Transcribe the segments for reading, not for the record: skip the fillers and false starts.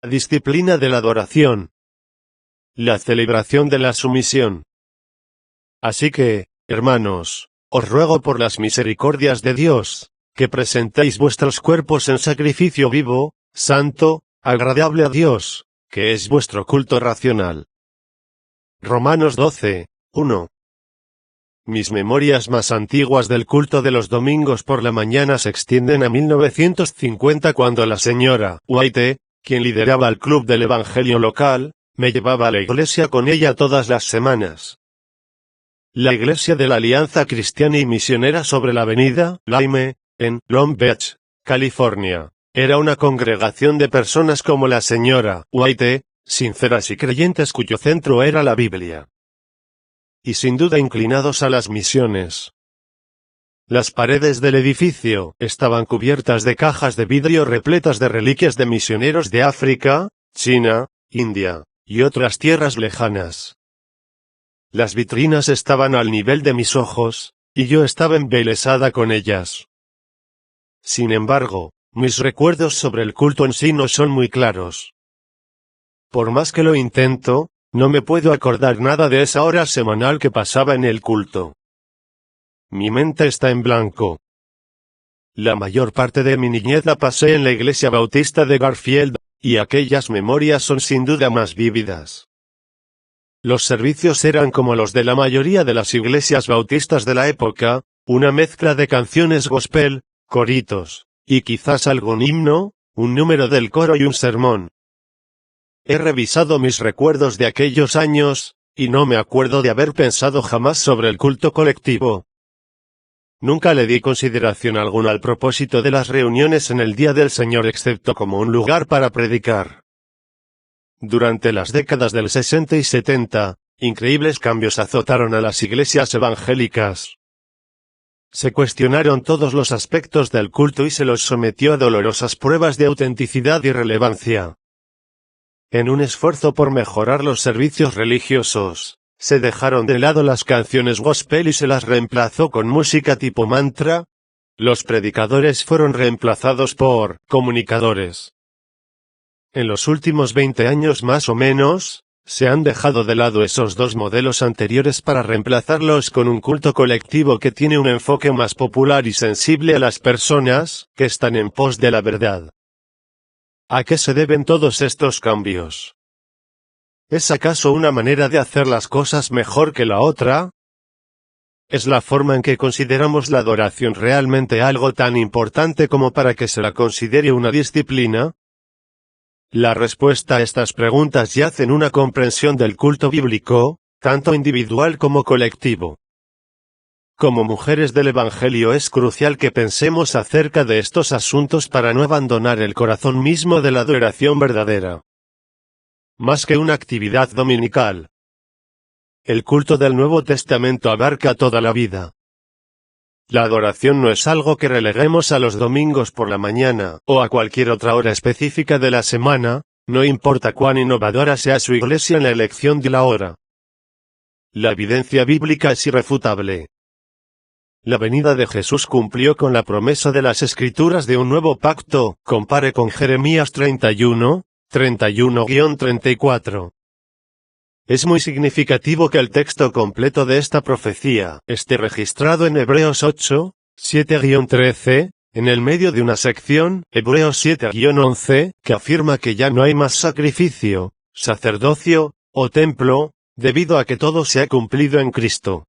disciplina de la adoración. La celebración de la sumisión. Así que, hermanos, os ruego por las misericordias de Dios, que presentéis vuestros cuerpos en sacrificio vivo, santo, agradable a Dios, que es vuestro culto racional. Romanos 12, 1. Mis memorias más antiguas del culto de los domingos por la mañana se extienden a 1950 cuando la señora White, quien lideraba el club del evangelio local, me llevaba a la iglesia con ella todas las semanas. La iglesia de la Alianza Cristiana y Misionera sobre la avenida Lime, en Long Beach, California, era una congregación de personas como la señora White, sinceras y creyentes cuyo centro era la Biblia. Y sin duda inclinados a las misiones. Las paredes del edificio estaban cubiertas de cajas de vidrio repletas de reliquias de misioneros de África, China, India, y otras tierras lejanas. Las vitrinas estaban al nivel de mis ojos, y yo estaba embelesada con ellas. Sin embargo, mis recuerdos sobre el culto en sí no son muy claros. Por más que lo intento, no me puedo acordar nada de esa hora semanal que pasaba en el culto. Mi mente está en blanco. La mayor parte de mi niñez la pasé en la iglesia bautista de Garfield, y aquellas memorias son sin duda más vívidas. Los servicios eran como los de la mayoría de las iglesias bautistas de la época, una mezcla de canciones gospel, coritos, y quizás algún himno, un número del coro y un sermón. He revisado mis recuerdos de aquellos años, y no me acuerdo de haber pensado jamás sobre el culto colectivo. Nunca le di consideración alguna al propósito de las reuniones en el Día del Señor excepto como un lugar para predicar. Durante las décadas del 60 y 70, increíbles cambios azotaron a las iglesias evangélicas. Se cuestionaron todos los aspectos del culto y se los sometió a dolorosas pruebas de autenticidad y relevancia. En un esfuerzo por mejorar los servicios religiosos, se dejaron de lado las canciones gospel y se las reemplazó con música tipo mantra. Los predicadores fueron reemplazados por comunicadores. En los últimos 20 años más o menos, se han dejado de lado esos dos modelos anteriores para reemplazarlos con un culto colectivo que tiene un enfoque más popular y sensible a las personas que están en pos de la verdad. ¿A qué se deben todos estos cambios? ¿Es acaso una manera de hacer las cosas mejor que la otra? ¿Es la forma en que consideramos la adoración realmente algo tan importante como para que se la considere una disciplina? La respuesta a estas preguntas yace en una comprensión del culto bíblico, tanto individual como colectivo. Como mujeres del Evangelio es crucial que pensemos acerca de estos asuntos para no abandonar el corazón mismo de la adoración verdadera. Más que una actividad dominical. El culto del Nuevo Testamento abarca toda la vida. La adoración no es algo que releguemos a los domingos por la mañana, o a cualquier otra hora específica de la semana, no importa cuán innovadora sea su iglesia en la elección de la hora. La evidencia bíblica es irrefutable. La venida de Jesús cumplió con la promesa de las Escrituras de un nuevo pacto, compare con Jeremías 31, 31-34. Es muy significativo que el texto completo de esta profecía esté registrado en Hebreos 8, 7-13, en el medio de una sección, Hebreos 7-11, que afirma que ya no hay más sacrificio, sacerdocio, o templo, debido a que todo se ha cumplido en Cristo.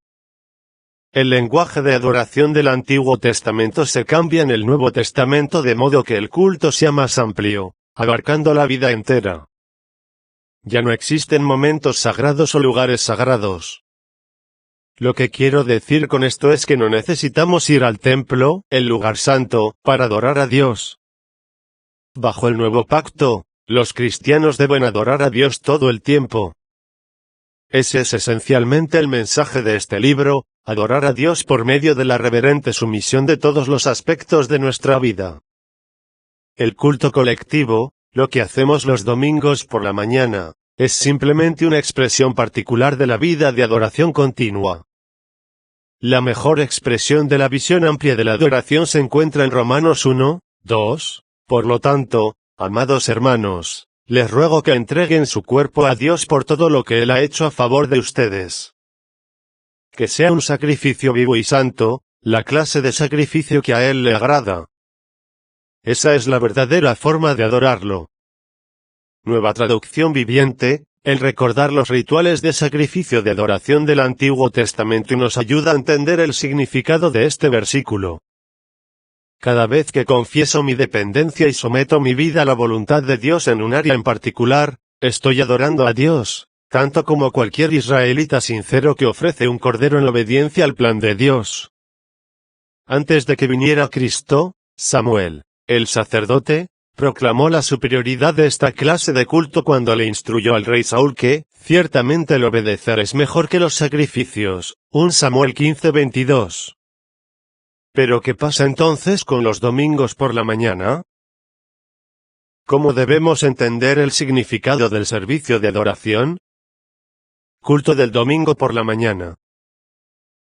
El lenguaje de adoración del Antiguo Testamento se cambia en el Nuevo Testamento de modo que el culto sea más amplio, abarcando la vida entera. Ya no existen momentos sagrados o lugares sagrados. Lo que quiero decir con esto es que no necesitamos ir al templo, el lugar santo, para adorar a Dios. Bajo el nuevo pacto, los cristianos deben adorar a Dios todo el tiempo. Ese es esencialmente el mensaje de este libro, adorar a Dios por medio de la reverente sumisión de todos los aspectos de nuestra vida. El culto colectivo, lo que hacemos los domingos por la mañana, es simplemente una expresión particular de la vida de adoración continua. La mejor expresión de la visión amplia de la adoración se encuentra en Romanos 1, 2, por lo tanto, amados hermanos, les ruego que entreguen su cuerpo a Dios por todo lo que Él ha hecho a favor de ustedes. Que sea un sacrificio vivo y santo, la clase de sacrificio que a Él le agrada. Esa es la verdadera forma de adorarlo. Nueva traducción viviente, el recordar los rituales de sacrificio de adoración del Antiguo Testamento nos ayuda a entender el significado de este versículo. Cada vez que confieso mi dependencia y someto mi vida a la voluntad de Dios en un área en particular, estoy adorando a Dios, tanto como cualquier israelita sincero que ofrece un cordero en obediencia al plan de Dios. Antes de que viniera Cristo, Samuel, el sacerdote, proclamó la superioridad de esta clase de culto cuando le instruyó al rey Saúl que, ciertamente el obedecer es mejor que los sacrificios, 1 Samuel 15:22. ¿Pero qué pasa entonces con los domingos por la mañana? ¿Cómo debemos entender el significado del servicio de adoración? Culto del domingo por la mañana.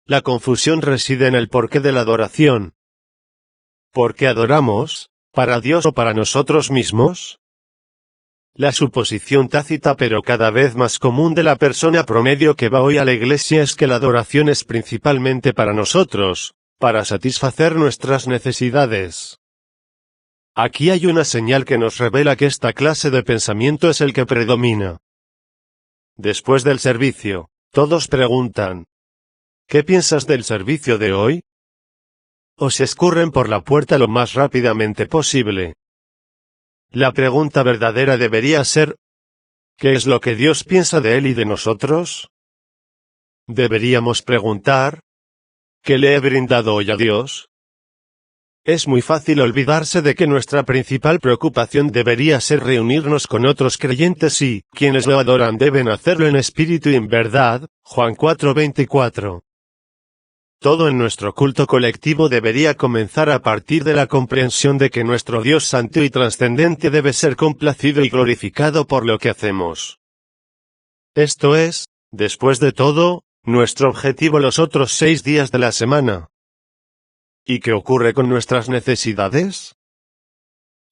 La confusión reside en el porqué de la adoración. ¿Por qué adoramos? ¿Para Dios o para nosotros mismos? La suposición tácita pero cada vez más común de la persona promedio que va hoy a la iglesia es que la adoración es principalmente para nosotros, para satisfacer nuestras necesidades. Aquí hay una señal que nos revela que esta clase de pensamiento es el que predomina. Después del servicio, todos preguntan: ¿qué piensas del servicio de hoy? O se escurren por la puerta lo más rápidamente posible. La pregunta verdadera debería ser: ¿qué es lo que Dios piensa de él y de nosotros? Deberíamos preguntar: ¿qué le he brindado hoy a Dios? Es muy fácil olvidarse de que nuestra principal preocupación debería ser reunirnos con otros creyentes y, quienes lo adoran deben hacerlo en espíritu y en verdad, Juan 4:24. Todo en nuestro culto colectivo debería comenzar a partir de la comprensión de que nuestro Dios santo y trascendente debe ser complacido y glorificado por lo que hacemos. Esto es, después de todo, nuestro objetivo los otros 6 días de la semana. ¿Y qué ocurre con nuestras necesidades?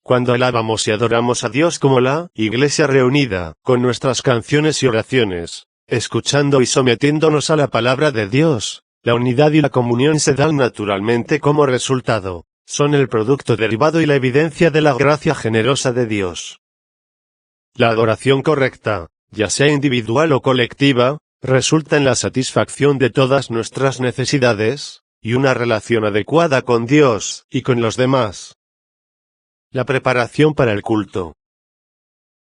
Cuando alabamos y adoramos a Dios como la iglesia reunida, con nuestras canciones y oraciones, escuchando y sometiéndonos a la palabra de Dios, la unidad y la comunión se dan naturalmente como resultado, son el producto derivado y la evidencia de la gracia generosa de Dios. La adoración correcta, ya sea individual o colectiva, resulta en la satisfacción de todas nuestras necesidades, y una relación adecuada con Dios, y con los demás. La preparación para el culto.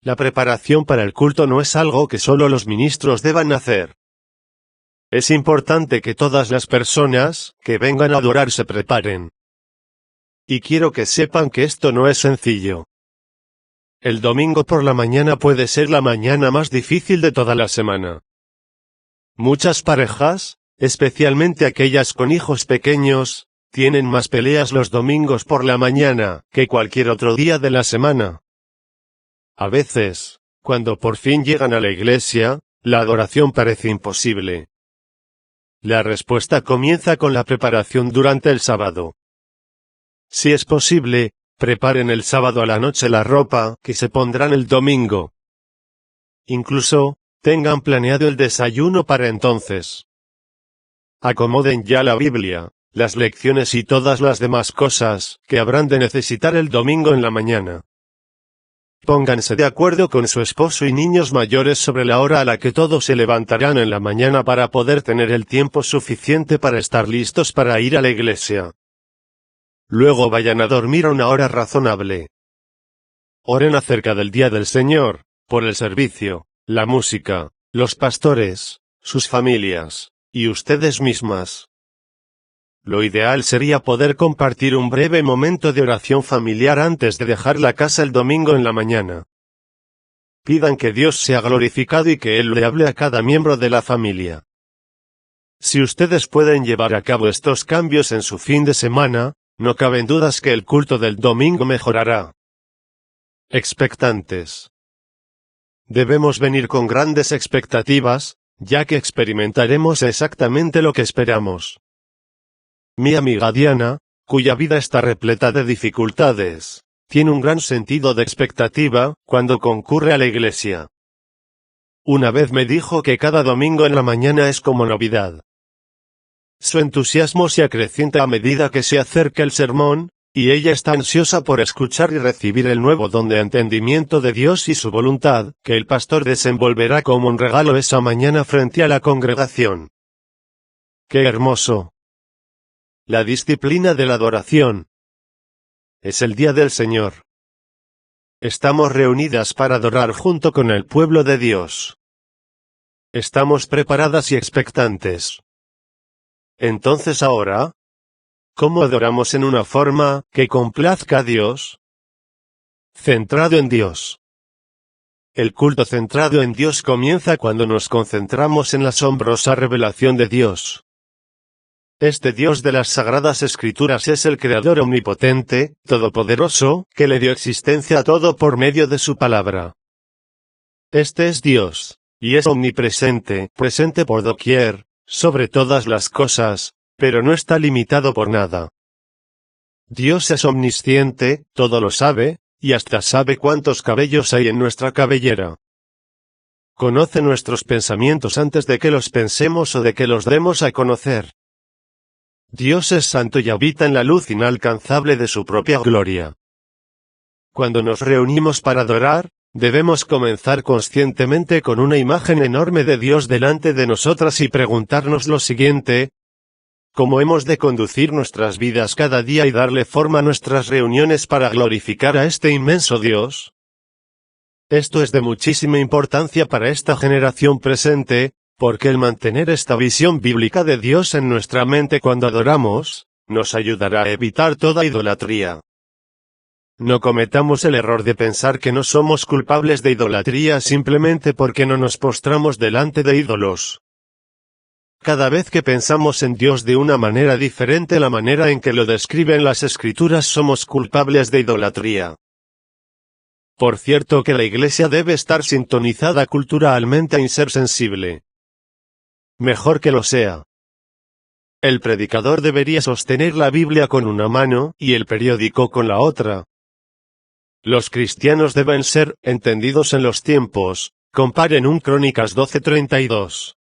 La preparación para el culto no es algo que solo los ministros deban hacer. Es importante que todas las personas que vengan a adorar se preparen. Y quiero que sepan que esto no es sencillo. El domingo por la mañana puede ser la mañana más difícil de toda la semana. Muchas parejas, especialmente aquellas con hijos pequeños, tienen más peleas los domingos por la mañana que cualquier otro día de la semana. A veces, cuando por fin llegan a la iglesia, la adoración parece imposible. La respuesta comienza con la preparación durante el sábado. Si es posible, preparen el sábado a la noche la ropa que se pondrán el domingo. Incluso, tengan planeado el desayuno para entonces. Acomoden ya la Biblia, las lecciones y todas las demás cosas que habrán de necesitar el domingo en la mañana. Pónganse de acuerdo con su esposo y niños mayores sobre la hora a la que todos se levantarán en la mañana para poder tener el tiempo suficiente para estar listos para ir a la iglesia. Luego vayan a dormir a una hora razonable. Oren acerca del día del Señor, por el servicio, la música, los pastores, sus familias, y ustedes mismas. Lo ideal sería poder compartir un breve momento de oración familiar antes de dejar la casa el domingo en la mañana. Pidan que Dios sea glorificado y que Él le hable a cada miembro de la familia. Si ustedes pueden llevar a cabo estos cambios en su fin de semana, no caben dudas que el culto del domingo mejorará. Expectantes. Debemos venir con grandes expectativas, ya que experimentaremos exactamente lo que esperamos. Mi amiga Diana, cuya vida está repleta de dificultades, tiene un gran sentido de expectativa cuando concurre a la iglesia. Una vez me dijo que cada domingo en la mañana es como Navidad. Su entusiasmo se acrecienta a medida que se acerca el sermón, y ella está ansiosa por escuchar y recibir el nuevo don de entendimiento de Dios y su voluntad, que el pastor desenvolverá como un regalo esa mañana frente a la congregación. ¡Qué hermoso! La disciplina de la adoración. Es el día del Señor. Estamos reunidas para adorar junto con el pueblo de Dios. Estamos preparadas y expectantes. Entonces ahora, ¿cómo adoramos en una forma que complazca a Dios? Centrado en Dios. El culto centrado en Dios comienza cuando nos concentramos en la asombrosa revelación de Dios. Este Dios de las Sagradas Escrituras es el Creador omnipotente, todopoderoso, que le dio existencia a todo por medio de su palabra. Este es Dios, y es omnipresente, presente por doquier, sobre todas las cosas, pero no está limitado por nada. Dios es omnisciente, todo lo sabe, y hasta sabe cuántos cabellos hay en nuestra cabellera. Conoce nuestros pensamientos antes de que los pensemos o de que los demos a conocer. Dios es santo y habita en la luz inalcanzable de su propia gloria. Cuando nos reunimos para adorar, debemos comenzar conscientemente con una imagen enorme de Dios delante de nosotras y preguntarnos lo siguiente: ¿cómo hemos de conducir nuestras vidas cada día y darle forma a nuestras reuniones para glorificar a este inmenso Dios? Esto es de muchísima importancia para esta generación presente, porque el mantener esta visión bíblica de Dios en nuestra mente cuando adoramos, nos ayudará a evitar toda idolatría. No cometamos el error de pensar que no somos culpables de idolatría simplemente porque no nos postramos delante de ídolos. Cada vez que pensamos en Dios de una manera diferente a la manera en que lo describen las Escrituras, somos culpables de idolatría. Por cierto que la Iglesia debe estar sintonizada culturalmente y ser sensible. Mejor que lo sea. El predicador debería sostener la Biblia con una mano y el periódico con la otra. Los cristianos deben ser entendidos en los tiempos. Comparen 1 Crónicas 12:32.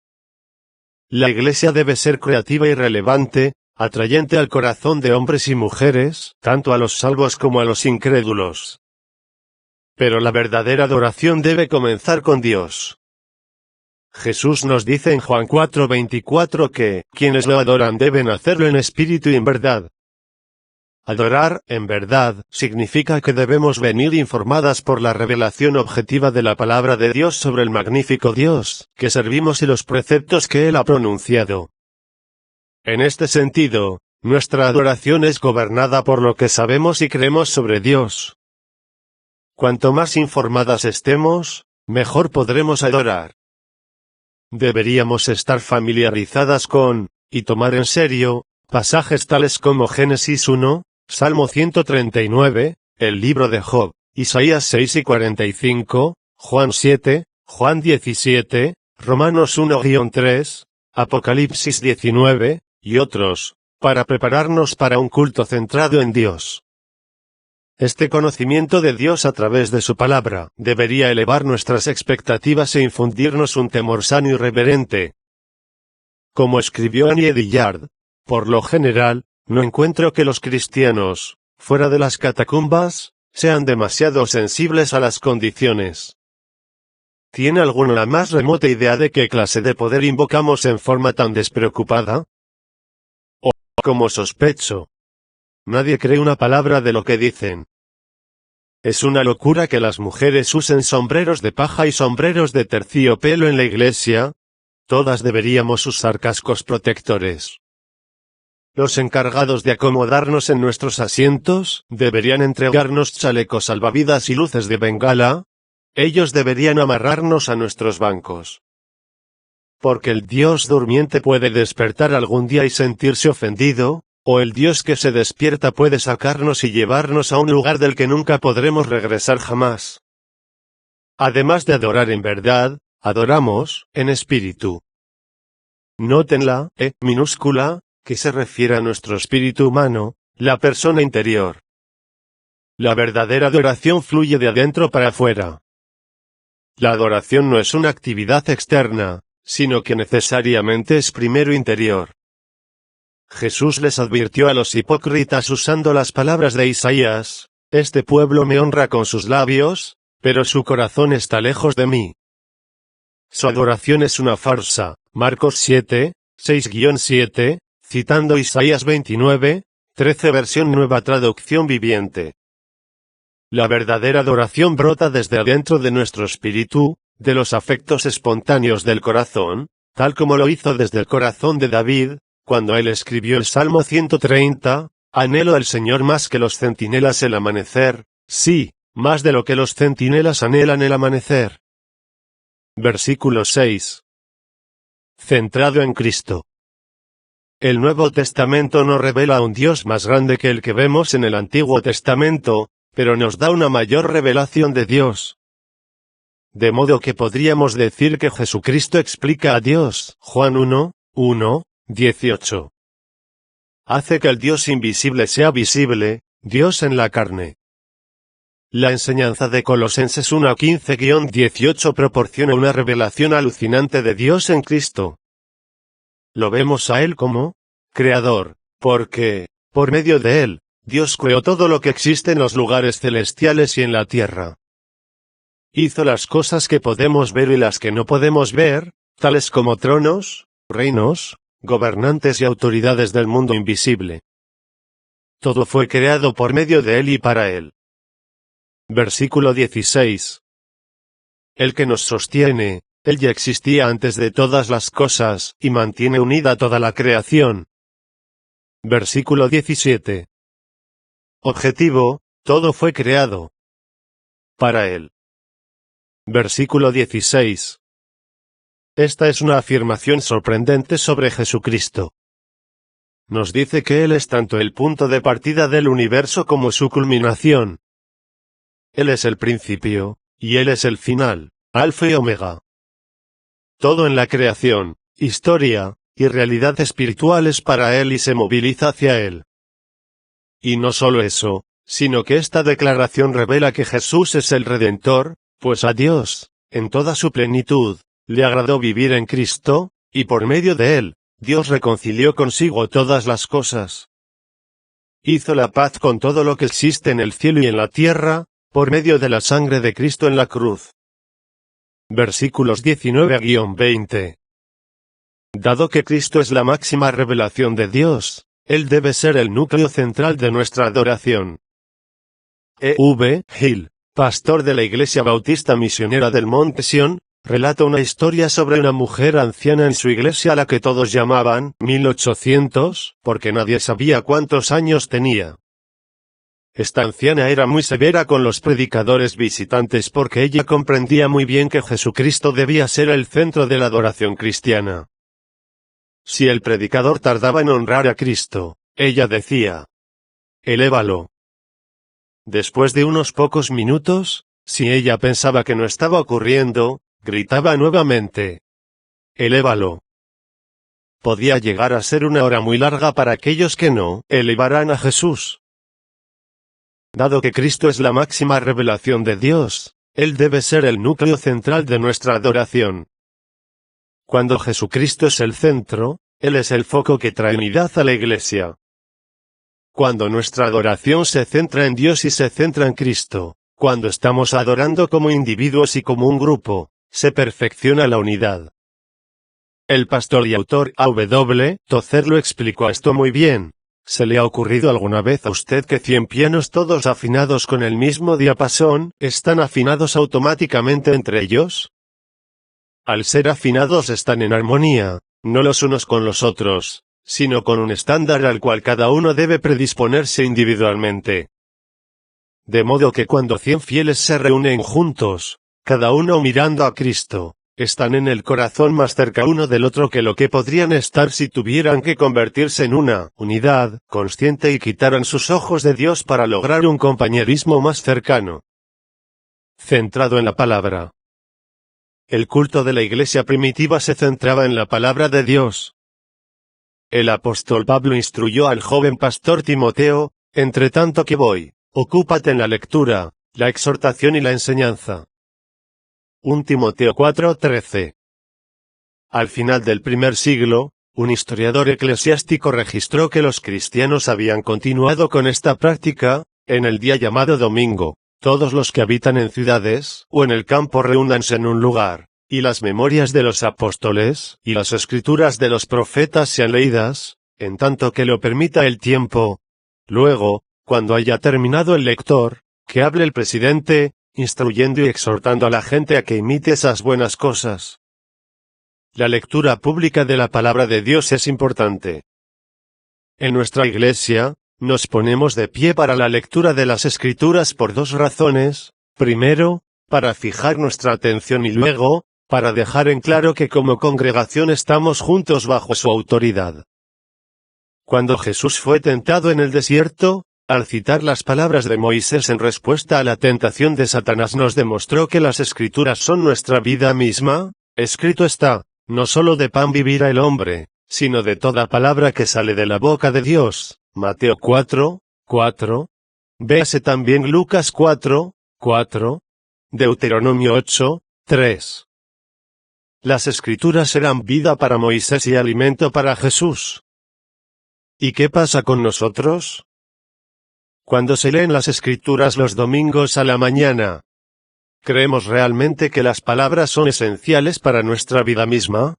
La Iglesia debe ser creativa y relevante, atrayente al corazón de hombres y mujeres, tanto a los salvos como a los incrédulos. Pero la verdadera adoración debe comenzar con Dios. Jesús nos dice en Juan 4:24 que, quienes lo adoran deben hacerlo en espíritu y en verdad. Adorar, en verdad, significa que debemos venir informadas por la revelación objetiva de la palabra de Dios sobre el magnífico Dios que servimos y los preceptos que Él ha pronunciado. En este sentido, nuestra adoración es gobernada por lo que sabemos y creemos sobre Dios. Cuanto más informadas estemos, mejor podremos adorar. Deberíamos estar familiarizadas con, y tomar en serio, pasajes tales como Génesis 1, Salmo 139, el libro de Job, Isaías 6 y 45, Juan 7, Juan 17, Romanos 1-3, Apocalipsis 19, y otros, para prepararnos para un culto centrado en Dios. Este conocimiento de Dios a través de su palabra debería elevar nuestras expectativas e infundirnos un temor sano y reverente. Como escribió Annie Dillard, por lo general, no encuentro que los cristianos, fuera de las catacumbas, sean demasiado sensibles a las condiciones. ¿Tiene alguno la más remota idea de qué clase de poder invocamos en forma tan despreocupada? O, como sospecho, nadie cree una palabra de lo que dicen. Es una locura que las mujeres usen sombreros de paja y sombreros de terciopelo en la iglesia. Todas deberíamos usar cascos protectores. Los encargados de acomodarnos en nuestros asientos deberían entregarnos chalecos salvavidas y luces de bengala. Ellos deberían amarrarnos a nuestros bancos. Porque el Dios durmiente puede despertar algún día y sentirse ofendido, o el Dios que se despierta puede sacarnos y llevarnos a un lugar del que nunca podremos regresar jamás. Además de adorar en verdad, adoramos en espíritu. Noten la E minúscula, que se refiere a nuestro espíritu humano, la persona interior. La verdadera adoración fluye de adentro para afuera. La adoración no es una actividad externa, sino que necesariamente es primero interior. Jesús les advirtió a los hipócritas usando las palabras de Isaías: «Este pueblo me honra con sus labios, pero su corazón está lejos de mí. Su adoración es una farsa». Marcos 7, 6-7, citando Isaías 29, 13 versión Nueva Traducción Viviente. La verdadera adoración brota desde adentro de nuestro espíritu, de los afectos espontáneos del corazón, tal como lo hizo desde el corazón de David, cuando él escribió el Salmo 130, «Anhelo al Señor más que los centinelas el amanecer, sí, más de lo que los centinelas anhelan el amanecer». Versículo 6. Centrado en Cristo. El Nuevo Testamento nos revela a un Dios más grande que el que vemos en el Antiguo Testamento, pero nos da una mayor revelación de Dios. De modo que podríamos decir que Jesucristo explica a Dios. Juan 1, 1, 18. Hace que el Dios invisible sea visible, Dios en la carne. La enseñanza de Colosenses 1:15-18 proporciona una revelación alucinante de Dios en Cristo. Lo vemos a Él como Creador, porque, por medio de Él, Dios creó todo lo que existe en los lugares celestiales y en la tierra. Hizo las cosas que podemos ver y las que no podemos ver, tales como tronos, reinos, gobernantes y autoridades del mundo invisible. Todo fue creado por medio de Él y para Él. Versículo 16. El que nos sostiene, Él ya existía antes de todas las cosas, y mantiene unida toda la creación. Versículo 17. Objetivo: todo fue creado para Él. Versículo 16. Esta es una afirmación sorprendente sobre Jesucristo. Nos dice que Él es tanto el punto de partida del universo como su culminación. Él es el principio, y Él es el final, Alfa y Omega. Todo en la creación, historia, y realidad espiritual es para Él y se moviliza hacia Él. Y no solo eso, sino que esta declaración revela que Jesús es el Redentor, pues a Dios, en toda su plenitud, le agradó vivir en Cristo, y por medio de Él, Dios reconcilió consigo todas las cosas. Hizo la paz con todo lo que existe en el cielo y en la tierra, por medio de la sangre de Cristo en la cruz. Versículos 19-20. Dado que Cristo es la máxima revelación de Dios, Él debe ser el núcleo central de nuestra adoración. E. V. Hill, pastor de la Iglesia Bautista Misionera del Monte Sion, relata una historia sobre una mujer anciana en su iglesia a la que todos llamaban 1800, porque nadie sabía cuántos años tenía. Esta anciana era muy severa con los predicadores visitantes porque ella comprendía muy bien que Jesucristo debía ser el centro de la adoración cristiana. Si el predicador tardaba en honrar a Cristo, ella decía: «Elévalo». Después de unos pocos minutos, si ella pensaba que no estaba ocurriendo, gritaba nuevamente: «Elévalo». Podía llegar a ser una hora muy larga para aquellos que no elevaran a Jesús. Dado que Cristo es la máxima revelación de Dios, Él debe ser el núcleo central de nuestra adoración. Cuando Jesucristo es el centro, Él es el foco que trae unidad a la Iglesia. Cuando nuestra adoración se centra en Dios y se centra en Cristo, cuando estamos adorando como individuos y como un grupo, se perfecciona la unidad. El pastor y autor A.W. Tozer lo explicó esto muy bien. ¿Se le ha ocurrido alguna vez a usted que 100 pianos todos afinados con el mismo diapasón, están afinados automáticamente entre ellos? Al ser afinados están en armonía, no los unos con los otros, sino con un estándar al cual cada uno debe predisponerse individualmente. De modo que cuando 100 fieles se reúnen juntos, cada uno mirando a Cristo, están en el corazón más cerca uno del otro que lo que podrían estar si tuvieran que convertirse en una unidad consciente y quitaran sus ojos de Dios para lograr un compañerismo más cercano. Centrado en la palabra. El culto de la iglesia primitiva se centraba en la palabra de Dios. El apóstol Pablo instruyó al joven pastor Timoteo: «Entre tanto que voy, ocúpate en la lectura, la exhortación y la enseñanza. 1 Timoteo 4:13. Al final del primer siglo, un historiador eclesiástico registró que los cristianos habían continuado con esta práctica. En el día llamado domingo, todos los que habitan en ciudades o en el campo reúnanse en un lugar, y las memorias de los apóstoles y las escrituras de los profetas sean leídas, en tanto que lo permita el tiempo. Luego, cuando haya terminado el lector, que hable el presidente, instruyendo y exhortando a la gente a que imite esas buenas cosas. La lectura pública de la palabra de Dios es importante. En nuestra iglesia, nos ponemos de pie para la lectura de las Escrituras por dos razones: primero, para fijar nuestra atención y luego, para dejar en claro que como congregación estamos juntos bajo su autoridad. Cuando Jesús fue tentado en el desierto, al citar las palabras de Moisés en respuesta a la tentación de Satanás nos demostró que las Escrituras son nuestra vida misma. Escrito está, no solo de pan vivirá el hombre, sino de toda palabra que sale de la boca de Dios. Mateo 4:4. Véase también Lucas 4:4. Deuteronomio 8:3. Las Escrituras eran vida para Moisés y alimento para Jesús. ¿Y qué pasa con nosotros? Cuando se leen las Escrituras los domingos a la mañana, ¿creemos realmente que las palabras son esenciales para nuestra vida misma?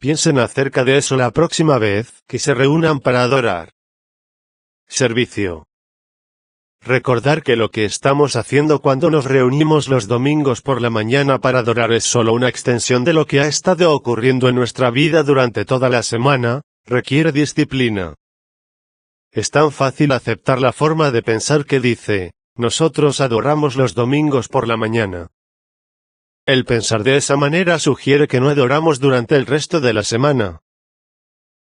Piensen acerca de eso la próxima vez que se reúnan para adorar. Servicio. Recordar que lo que estamos haciendo cuando nos reunimos los domingos por la mañana para adorar es solo una extensión de lo que ha estado ocurriendo en nuestra vida durante toda la semana, requiere disciplina. Es tan fácil aceptar la forma de pensar que dice, nosotros adoramos los domingos por la mañana. El pensar de esa manera sugiere que no adoramos durante el resto de la semana.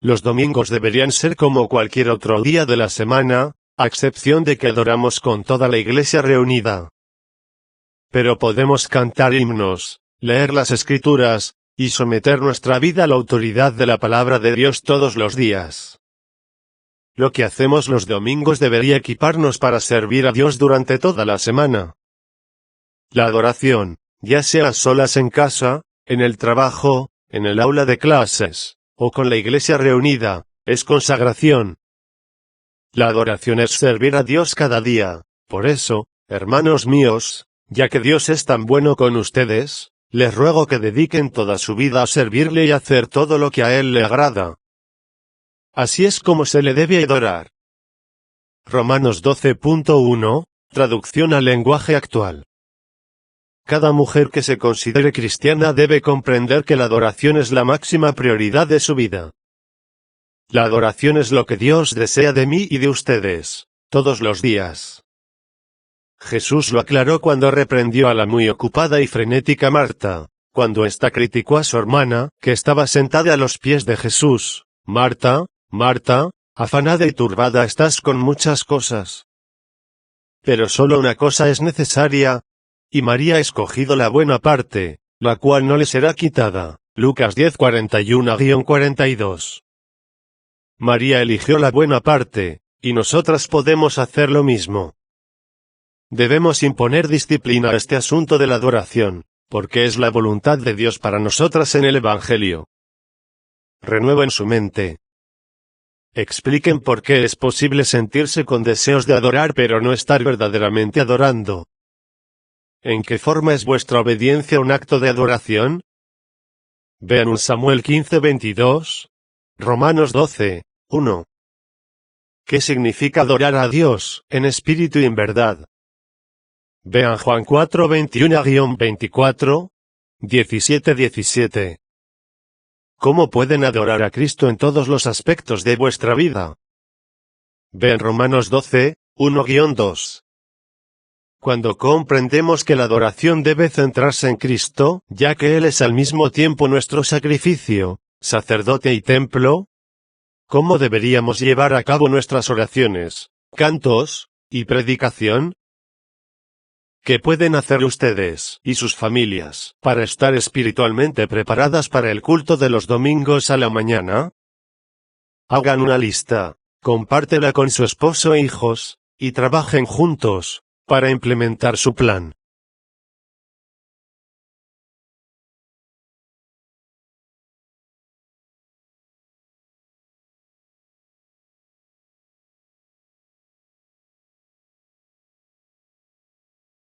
Los domingos deberían ser como cualquier otro día de la semana, a excepción de que adoramos con toda la iglesia reunida. Pero podemos cantar himnos, leer las Escrituras, y someter nuestra vida a la autoridad de la palabra de Dios todos los días. Lo que hacemos los domingos debería equiparnos para servir a Dios durante toda la semana. La adoración, ya sea a solas en casa, en el trabajo, en el aula de clases, o con la iglesia reunida, es consagración. La adoración es servir a Dios cada día. Por eso, hermanos míos, ya que Dios es tan bueno con ustedes, les ruego que dediquen toda su vida a servirle y hacer todo lo que a Él le agrada. Así es como se le debe adorar. Romanos 12.1, traducción al lenguaje actual. Cada mujer que se considere cristiana debe comprender que la adoración es la máxima prioridad de su vida. La adoración es lo que Dios desea de mí y de ustedes, todos los días. Jesús lo aclaró cuando reprendió a la muy ocupada y frenética Marta, cuando ésta criticó a su hermana, que estaba sentada a los pies de Jesús. Marta, Marta, afanada y turbada estás con muchas cosas. Pero solo una cosa es necesaria, y María ha escogido la buena parte, la cual no le será quitada. Lucas 10:41-42. María eligió la buena parte, y nosotras podemos hacer lo mismo. Debemos imponer disciplina a este asunto de la adoración, porque es la voluntad de Dios para nosotras en el Evangelio. Renueven su mente. Expliquen por qué es posible sentirse con deseos de adorar pero no estar verdaderamente adorando. ¿En qué forma es vuestra obediencia un acto de adoración? Vean 1 Samuel 15:22, Romanos 12:1. ¿Qué significa adorar a Dios, en espíritu y en verdad? Vean Juan 4:21-24, 17-17. ¿Cómo pueden adorar a Cristo en todos los aspectos de vuestra vida? Vean Romanos 12:1-2. Cuando comprendemos que la adoración debe centrarse en Cristo, ya que Él es al mismo tiempo nuestro sacrificio, sacerdote y templo, ¿cómo deberíamos llevar a cabo nuestras oraciones, cantos, y predicación? ¿Qué pueden hacer ustedes y sus familias para estar espiritualmente preparadas para el culto de los domingos a la mañana? Hagan una lista, compártela con su esposo e hijos, y trabajen juntos para implementar su plan.